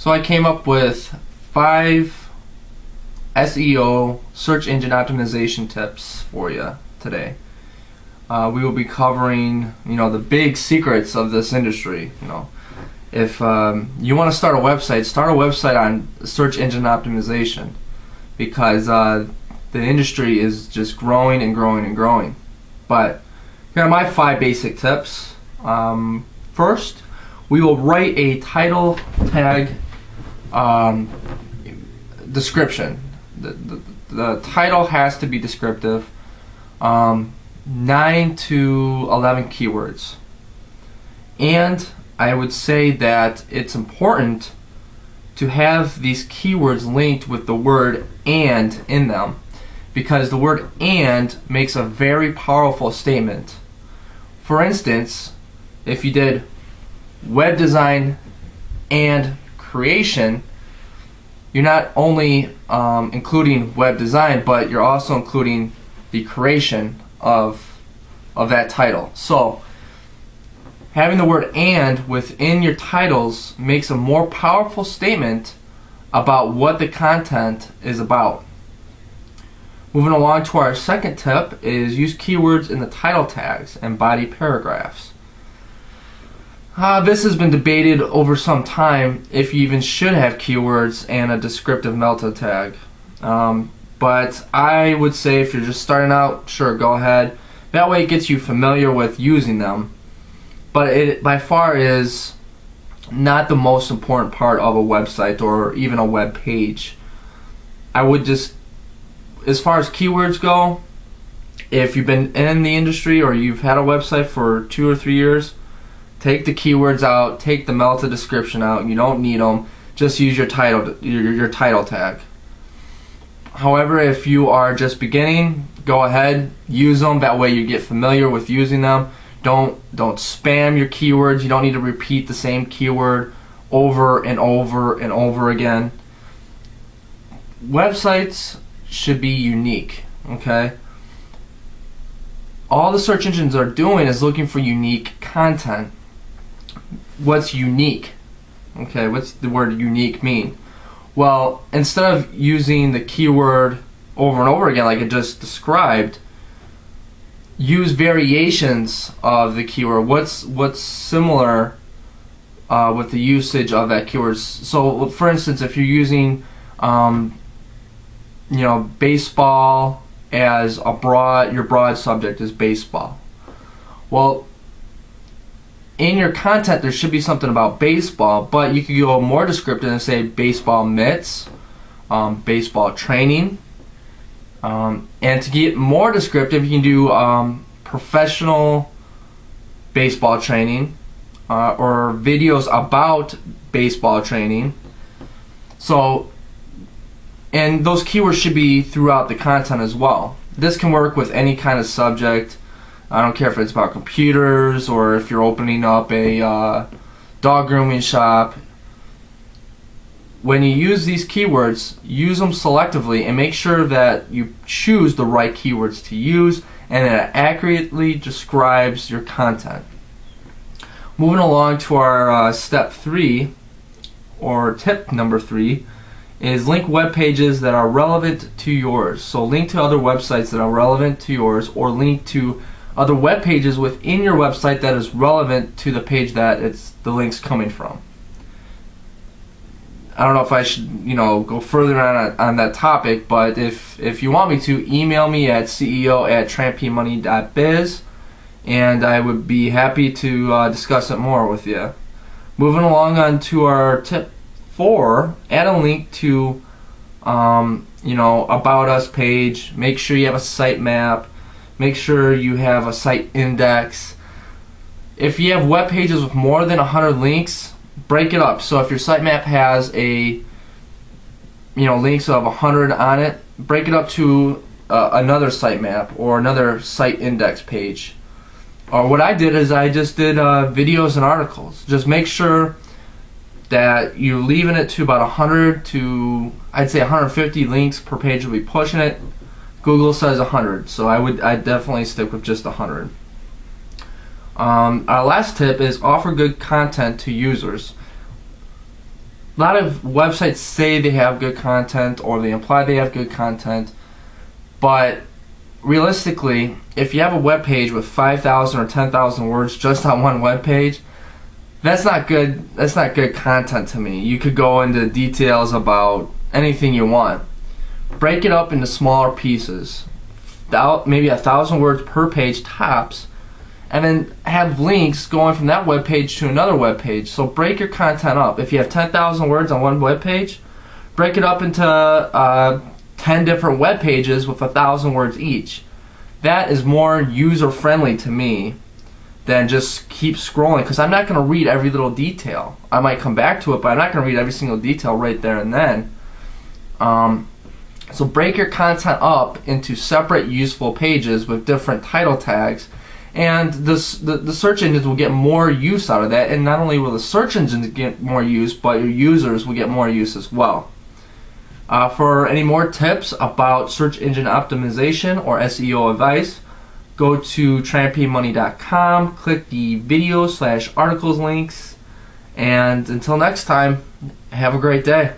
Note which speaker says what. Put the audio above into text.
Speaker 1: So I came up with 5 SEO search engine optimization tips for you today. We will be covering, the big secrets of this industry. If you want to start a website on search engine optimization, because the industry is just growing and growing and growing. But here are my 5 basic tips. First, we will write a title tag description. The title has to be descriptive. 9 to 11 keywords. And I would say that it's important to have these keywords linked with the word "and" in them, because the word "and" makes a very powerful statement. For instance, if you did web design and creation, you're not only including web design, but you're also including the creation of that title. So having the word "and" within your titles makes a more powerful statement about what the content is about. Moving along to our second tip is use keywords in the title tags and body paragraphs. This has been debated over some time if you even should have keywords and a descriptive meta tag. But I would say if you're just starting out, sure, go ahead. That way it gets you familiar with using them. But it by far is not the most important part of a website or even a web page. I would just, as far as keywords go, if you've been in the industry or you've had a website for 2 or 3 years, take the keywords out, take the meta description out. You don't need them. Just use your title tag. However, if you are just beginning, go ahead, use them. That way you get familiar with using them. Don't spam your keywords. You don't need to repeat the same keyword over and over and over again. Websites should be unique, okay? All the search engines are doing is looking for unique content. What's unique? Okay, what's the word unique mean? Well, instead of using the keyword over and over again like I just described, use variations of the keyword. What's similar with the usage of that keyword? So, for instance, if you're using, baseball as your broad subject is baseball. Well, in your content there should be something about baseball, but you could go more descriptive and say baseball mitts, baseball training. And to get more descriptive, you can do professional baseball training or videos about baseball training. So, and those keywords should be throughout the content as well. This can work with any kind of subject. I don't care if it's about computers or if you're opening up a dog grooming shop. When you use these keywords, use them selectively and make sure that you choose the right keywords to use and that it accurately describes your content. Moving along to our step 3, or tip number 3, is link web pages that are relevant to yours. So link to other websites that are relevant to yours, or link to other web pages within your website that is relevant to the page that the link's coming from. I don't know if I should, go further on that topic, but if you want me to, email me at ceo@trampemoney.biz, and I would be happy to discuss it more with you. Moving along on to our tip 4, add a link to, About Us page. Make sure you have a sitemap. Make sure you have a site index. If you have web pages with more than 100 links, break it up. So if your sitemap has links of 100 on it, break it up to another sitemap or another site index page. Or what I did is I just did videos and articles. Just make sure that you're leaving it to about 100 to, I'd say 150 links per page will be pushing it. Google says 100, so I'd definitely stick with just 100. Our last tip is offer good content to users. A lot of websites say they have good content, or they imply they have good content, but realistically, if you have a web page with 5,000 or 10,000 words just on one web page, that's not good. That's not good content to me. You could go into details about anything you want. Break it up into smaller pieces, maybe 1,000 words per page tops, and then have links going from that web page to another web page. So break your content up. If you have 10,000 words on one web page, break it up into 10 different web pages with 1,000 words each. That is more user-friendly to me than just keep scrolling, because I'm not going to read every little detail. I might come back to it, but I'm not going to read every single detail right there and then. So break your content up into separate useful pages with different title tags, and the search engines will get more use out of that. And not only will the search engines get more use, but your users will get more use as well. For any more tips about search engine optimization or SEO advice, go to tryandpaymoney.com, click the video/articles links, and until next time, have a great day.